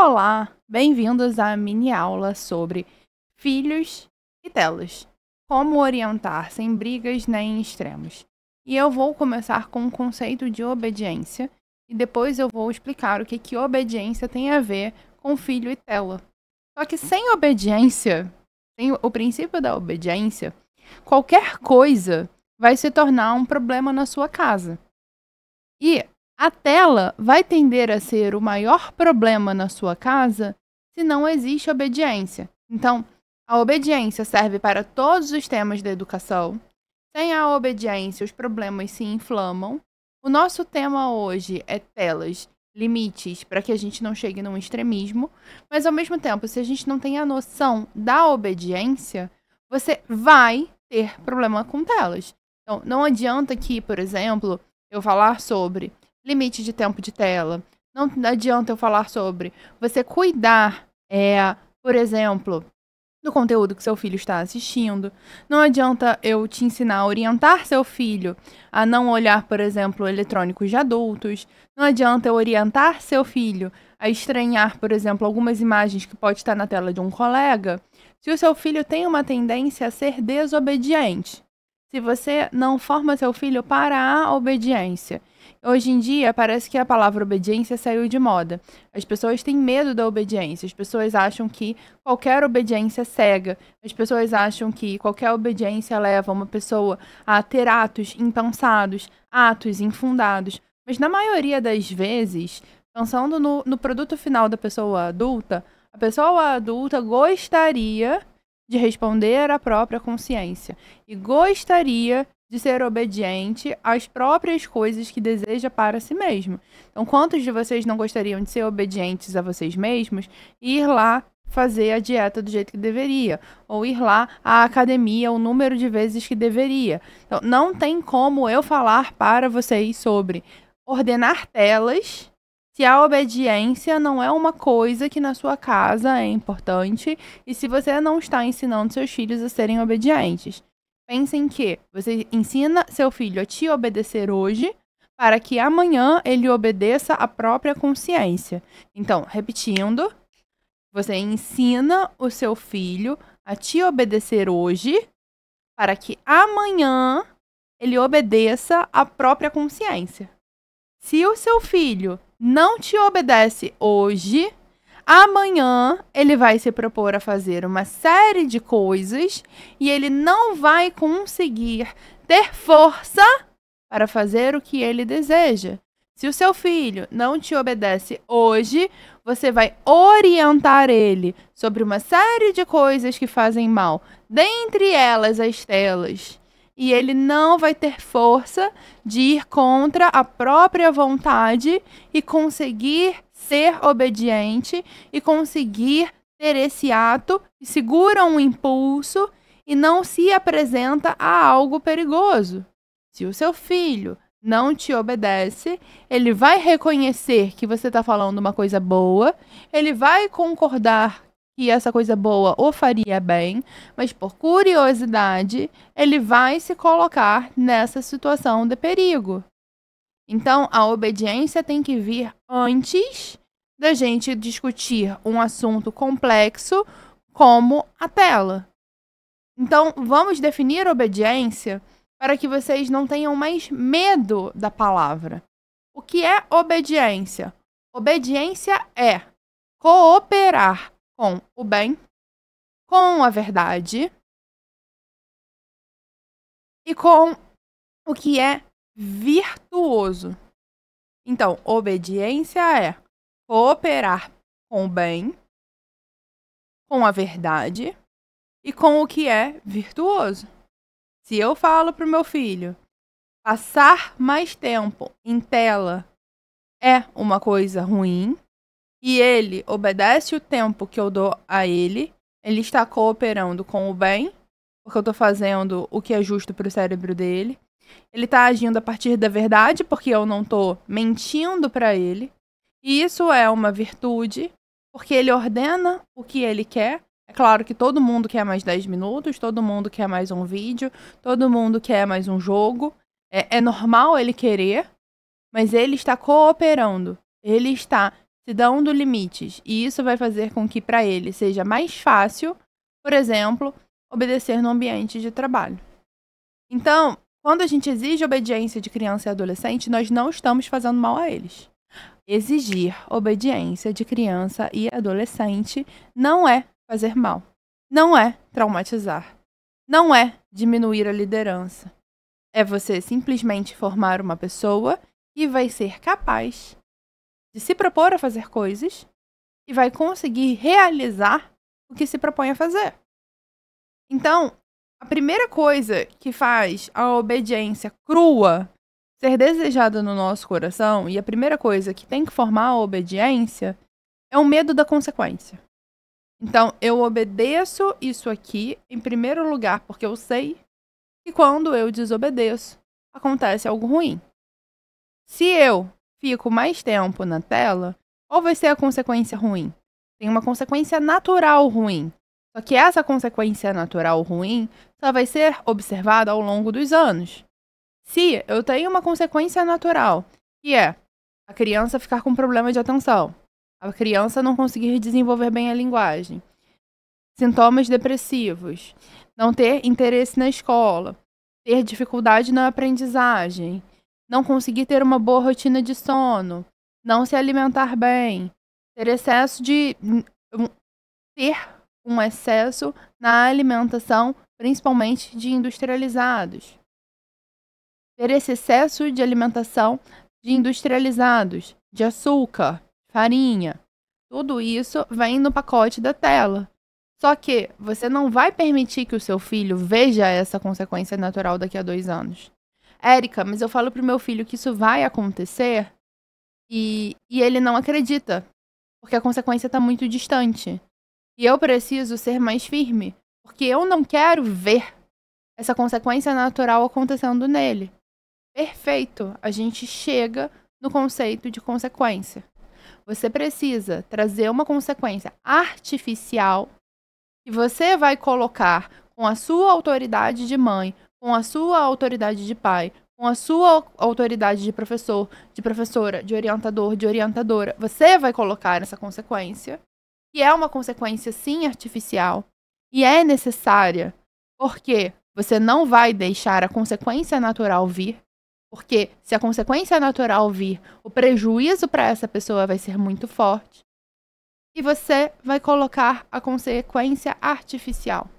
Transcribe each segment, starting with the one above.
Olá, bem-vindos à mini aula sobre filhos e telas. Como orientar sem brigas nem extremos. E eu vou começar com o conceito de obediência e depois eu vou explicar o que obediência tem a ver com filho e tela. Só que sem obediência, sem o princípio da obediência, qualquer coisa vai se tornar um problema na sua casa. E a tela vai tender a ser o maior problema na sua casa se não existe obediência. Então, a obediência serve para todos os temas da educação. Sem a obediência, os problemas se inflamam. O nosso tema hoje é telas, limites, para que a gente não chegue num extremismo. Mas, ao mesmo tempo, se a gente não tem a noção da obediência, você vai ter problema com telas. Então, não adianta que, por exemplo, eu falar sobre limite de tempo de tela. Não adianta eu falar sobre você cuidar, por exemplo, do conteúdo que seu filho está assistindo. Não adianta eu te ensinar a orientar seu filho a não olhar, por exemplo, eletrônicos de adultos. Não adianta eu orientar seu filho a estranhar, por exemplo, algumas imagens que pode estar na tela de um colega, se o seu filho tem uma tendência a ser desobediente. Se você não forma seu filho para a obediência. Hoje em dia, parece que a palavra obediência saiu de moda. As pessoas têm medo da obediência. As pessoas acham que qualquer obediência é cega. As pessoas acham que qualquer obediência leva uma pessoa a ter atos impensados, atos infundados. Mas na maioria das vezes, pensando no produto final da pessoa adulta, a pessoa adulta gostaria de responder à própria consciência e gostaria de ser obediente às próprias coisas que deseja para si mesmo. Então, quantos de vocês não gostariam de ser obedientes a vocês mesmos e ir lá fazer a dieta do jeito que deveria? Ou ir lá à academia o número de vezes que deveria? Então, não tem como eu falar para vocês sobre ordenar telas se a obediência não é uma coisa que na sua casa é importante e se você não está ensinando seus filhos a serem obedientes. Pensem que você ensina seu filho a te obedecer hoje para que amanhã ele obedeça à própria consciência. Então, repetindo, você ensina o seu filho a te obedecer hoje para que amanhã ele obedeça à própria consciência. Se o seu filho não te obedece hoje, amanhã ele vai se propor a fazer uma série de coisas e ele não vai conseguir ter força para fazer o que ele deseja. Se o seu filho não te obedece hoje, você vai orientar ele sobre uma série de coisas que fazem mal, dentre elas as telas. E ele não vai ter força de ir contra a própria vontade e conseguir ser obediente e conseguir ter esse ato que segura um impulso e não se apresenta a algo perigoso. Se o seu filho não te obedece, ele vai reconhecer que você está falando uma coisa boa, ele vai concordar que essa coisa boa o faria bem, mas por curiosidade, ele vai se colocar nessa situação de perigo. Então, a obediência tem que vir antes da gente discutir um assunto complexo como a tela. Então, vamos definir obediência para que vocês não tenham mais medo da palavra. O que é obediência? Obediência é cooperar com o bem, com a verdade e com o que é virtuoso. Então, obediência é cooperar com o bem, com a verdade e com o que é virtuoso. Se eu falo para o meu filho, passar mais tempo em tela é uma coisa ruim, e ele obedece o tempo que eu dou a ele, ele está cooperando com o bem, porque eu estou fazendo o que é justo para o cérebro dele. Ele está agindo a partir da verdade, porque eu não estou mentindo para ele. E isso é uma virtude, porque ele ordena o que ele quer. É claro que todo mundo quer mais 10 minutos, todo mundo quer mais um vídeo, todo mundo quer mais um jogo. É normal ele querer, mas ele está cooperando. Ele está se dando limites. E isso vai fazer com que para ele seja mais fácil, por exemplo, obedecer no ambiente de trabalho. Então, quando a gente exige obediência de criança e adolescente, nós não estamos fazendo mal a eles. Exigir obediência de criança e adolescente não é fazer mal, não é traumatizar, não é diminuir a liderança. É você simplesmente formar uma pessoa que vai ser capaz de se propor a fazer coisas e vai conseguir realizar o que se propõe a fazer. Então, a primeira coisa que faz a obediência crua ser desejada no nosso coração, e a primeira coisa que tem que formar a obediência, é o medo da consequência. Então, eu obedeço isso aqui, em primeiro lugar, porque eu sei que quando eu desobedeço, acontece algo ruim. Se eu fico mais tempo na tela, qual vai ser a consequência ruim? Tem uma consequência natural ruim. Só que essa consequência natural ruim só vai ser observada ao longo dos anos. Se eu tenho uma consequência natural, que é a criança ficar com problema de atenção, a criança não conseguir desenvolver bem a linguagem, sintomas depressivos, não ter interesse na escola, ter dificuldade na aprendizagem, não conseguir ter uma boa rotina de sono, não se alimentar bem, ter excesso de ter um excesso na alimentação, principalmente de industrializados. Ter esse excesso de alimentação de industrializados, de açúcar, farinha, tudo isso vem no pacote da tela. Só que você não vai permitir que o seu filho veja essa consequência natural daqui a 2 anos. Érica, mas eu falo pro meu filho que isso vai acontecer e ele não acredita, porque a consequência está muito distante. E eu preciso ser mais firme, porque eu não quero ver essa consequência natural acontecendo nele. Perfeito, a gente chega no conceito de consequência. Você precisa trazer uma consequência artificial que você vai colocar com a sua autoridade de mãe, com a sua autoridade de pai, com a sua autoridade de professor, de professora, de orientador, de orientadora. Você vai colocar essa consequência, que é uma consequência sim artificial e é necessária, porque você não vai deixar a consequência natural vir. Porque se a consequência natural vir, o prejuízo para essa pessoa vai ser muito forte. E você vai colocar a consequência artificial.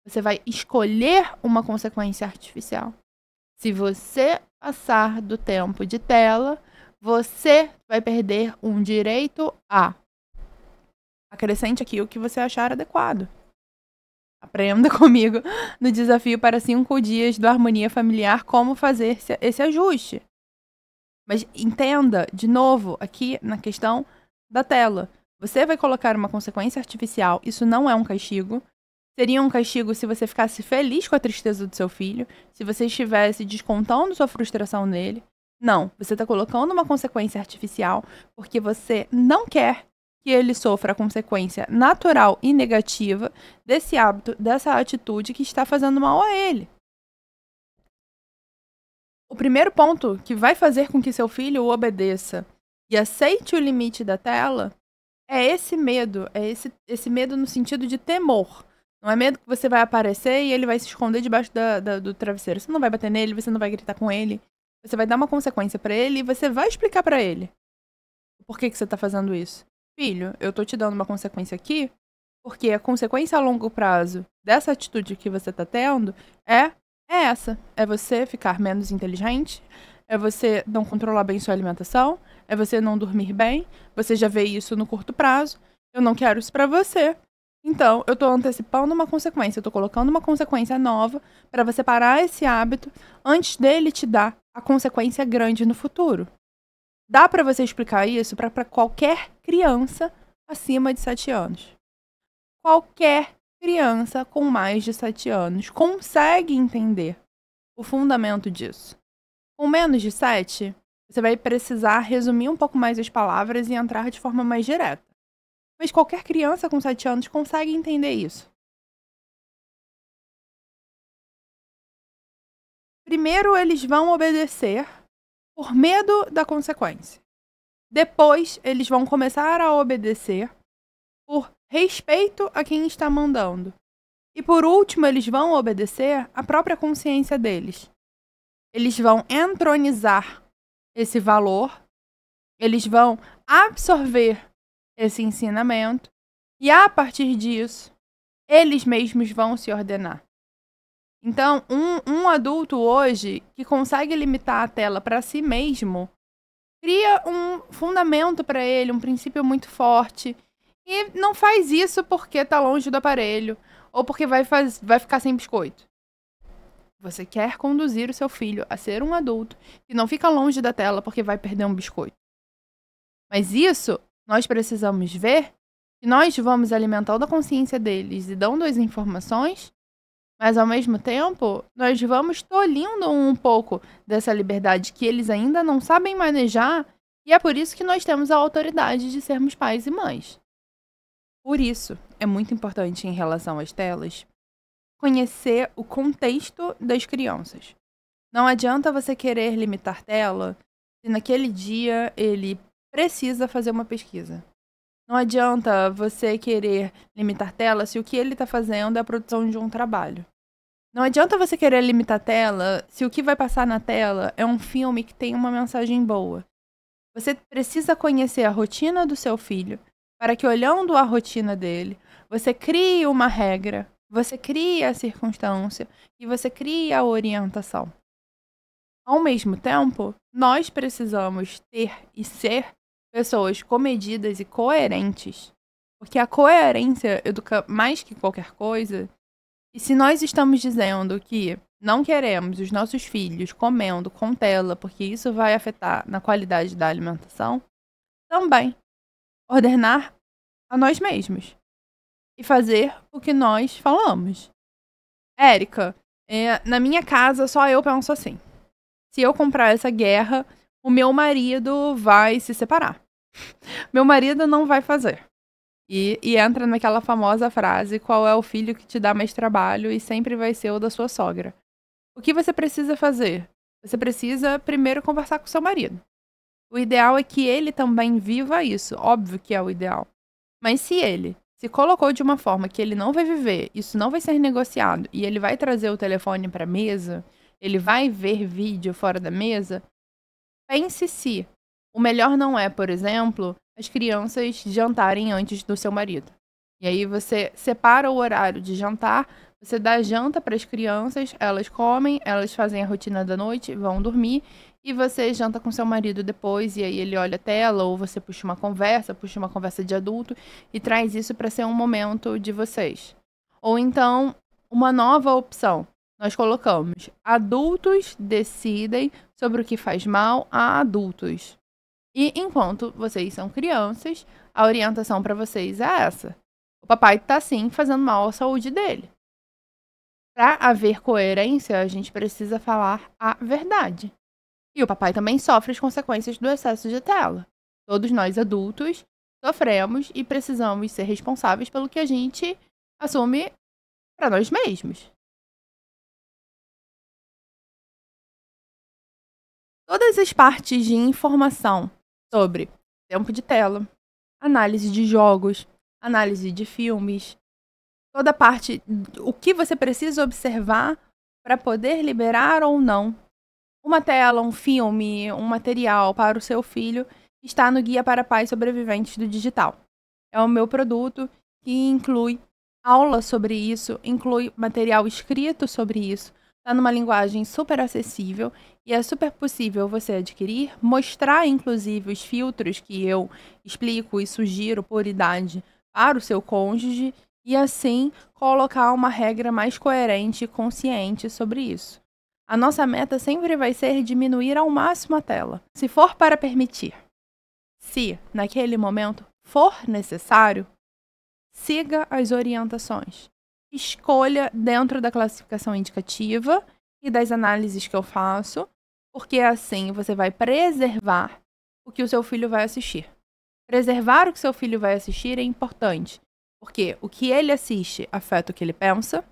Você vai escolher uma consequência artificial. Se você passar do tempo de tela, você vai perder um direito a. Acrescente aqui o que você achar adequado. Aprenda comigo no desafio para 5 dias do Harmonia Familiar como fazer esse ajuste. Mas entenda, de novo, aqui na questão da tela. Você vai colocar uma consequência artificial. Isso não é um castigo. Seria um castigo se você ficasse feliz com a tristeza do seu filho, se você estivesse descontando sua frustração nele. Não, você está colocando uma consequência artificial porque você não quer que ele sofra a consequência natural e negativa desse hábito, dessa atitude que está fazendo mal a ele. O primeiro ponto que vai fazer com que seu filho o obedeça e aceite o limite da tela é esse medo, é esse medo no sentido de temor. Não é medo que você vai aparecer e ele vai se esconder debaixo do travesseiro. Você não vai bater nele, você não vai gritar com ele. Você vai dar uma consequência pra ele e você vai explicar pra ele. Por que você tá fazendo isso? Filho, eu tô te dando uma consequência aqui, porque a consequência a longo prazo dessa atitude que você tá tendo é essa. É você ficar menos inteligente, é você não controlar bem sua alimentação, é você não dormir bem, você já vê isso no curto prazo, eu não quero isso pra você. Então, eu tô antecipando uma consequência, eu tô colocando uma consequência nova pra você parar esse hábito antes dele te dar a consequência grande no futuro. Dá pra você explicar isso pra qualquer criança acima de 7 anos. Qualquer criança com mais de 7 anos consegue entender o fundamento disso. Com menos de 7, você vai precisar resumir um pouco mais as palavras e entrar de forma mais direta. Mas qualquer criança com 7 anos consegue entender isso. Primeiro, eles vão obedecer por medo da consequência. Depois, eles vão começar a obedecer por respeito a quem está mandando. E por último, eles vão obedecer à própria consciência deles. Eles vão entronizar esse valor, eles vão absorver esse ensinamento e a partir disso, eles mesmos vão se ordenar. Então, um adulto hoje que consegue limitar a tela para si mesmo, cria um fundamento para ele, um princípio muito forte. E não faz isso porque está longe do aparelho ou porque vai ficar sem biscoito. Você quer conduzir o seu filho a ser um adulto que não fica longe da tela porque vai perder um biscoito. Mas isso, nós precisamos ver que nós vamos alimentando a consciência deles e dando as informações, mas ao mesmo tempo, nós vamos tolhindo um pouco dessa liberdade que eles ainda não sabem manejar, e é por isso que nós temos a autoridade de sermos pais e mães. Por isso, é muito importante em relação às telas, conhecer o contexto das crianças. Não adianta você querer limitar tela se naquele dia ele precisa fazer uma pesquisa. Não adianta você querer limitar tela se o que ele está fazendo é a produção de um trabalho. Não adianta você querer limitar tela se o que vai passar na tela é um filme que tem uma mensagem boa. Você precisa conhecer a rotina do seu filho para que, olhando a rotina dele, você crie uma regra, você crie a circunstância e você crie a orientação. Ao mesmo tempo, nós precisamos ter e ser pessoas comedidas e coerentes, porque a coerência educa mais que qualquer coisa. E se nós estamos dizendo que não queremos os nossos filhos comendo com tela, porque isso vai afetar na qualidade da alimentação, também ordenar a nós mesmos e fazer o que nós falamos. Érica, na minha casa só eu penso assim. Se eu comprar essa guerra, o meu marido vai se separar. Meu marido não vai fazer. E entra naquela famosa frase: qual é o filho que te dá mais trabalho e sempre vai ser o da sua sogra. O que você precisa fazer? Você precisa primeiro conversar com seu marido. O ideal é que ele também viva isso. Óbvio que é o ideal. Mas se ele se colocou de uma forma que ele não vai viver, isso não vai ser negociado, e ele vai trazer o telefone para a mesa, ele vai ver vídeo fora da mesa, pense se o melhor não é, por exemplo, as crianças jantarem antes do seu marido. E aí você separa o horário de jantar, você dá janta para as crianças, elas comem, elas fazem a rotina da noite, vão dormir, e você janta com seu marido depois, e aí ele olha a tela, ou você puxa uma conversa de adulto, e traz isso para ser um momento de vocês. Ou então, uma nova opção. Nós colocamos: adultos decidem sobre o que faz mal a adultos. E enquanto vocês são crianças, a orientação para vocês é essa. O papai está sim fazendo mal à saúde dele. Para haver coerência, a gente precisa falar a verdade. E o papai também sofre as consequências do excesso de tela. Todos nós adultos sofremos e precisamos ser responsáveis pelo que a gente assume para nós mesmos. Todas as partes de informação sobre tempo de tela, análise de jogos, análise de filmes, toda parte, o que você precisa observar para poder liberar ou não uma tela, um filme, um material para o seu filho, está no Guia para Pais Sobreviventes do Digital. É o meu produto que inclui aula sobre isso, inclui material escrito sobre isso, está numa linguagem super acessível e é super possível você adquirir, mostrar inclusive os filtros que eu explico e sugiro por idade para o seu cônjuge e assim colocar uma regra mais coerente e consciente sobre isso. A nossa meta sempre vai ser diminuir ao máximo a tela, se for para permitir. Se, naquele momento, for necessário, siga as orientações. Escolha dentro da classificação indicativa e das análises que eu faço, porque assim você vai preservar o que o seu filho vai assistir. Preservar o que seu filho vai assistir é importante, porque o que ele assiste afeta o que ele pensa,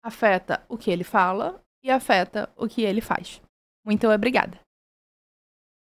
afeta o que ele fala e afeta o que ele faz. Muito obrigada!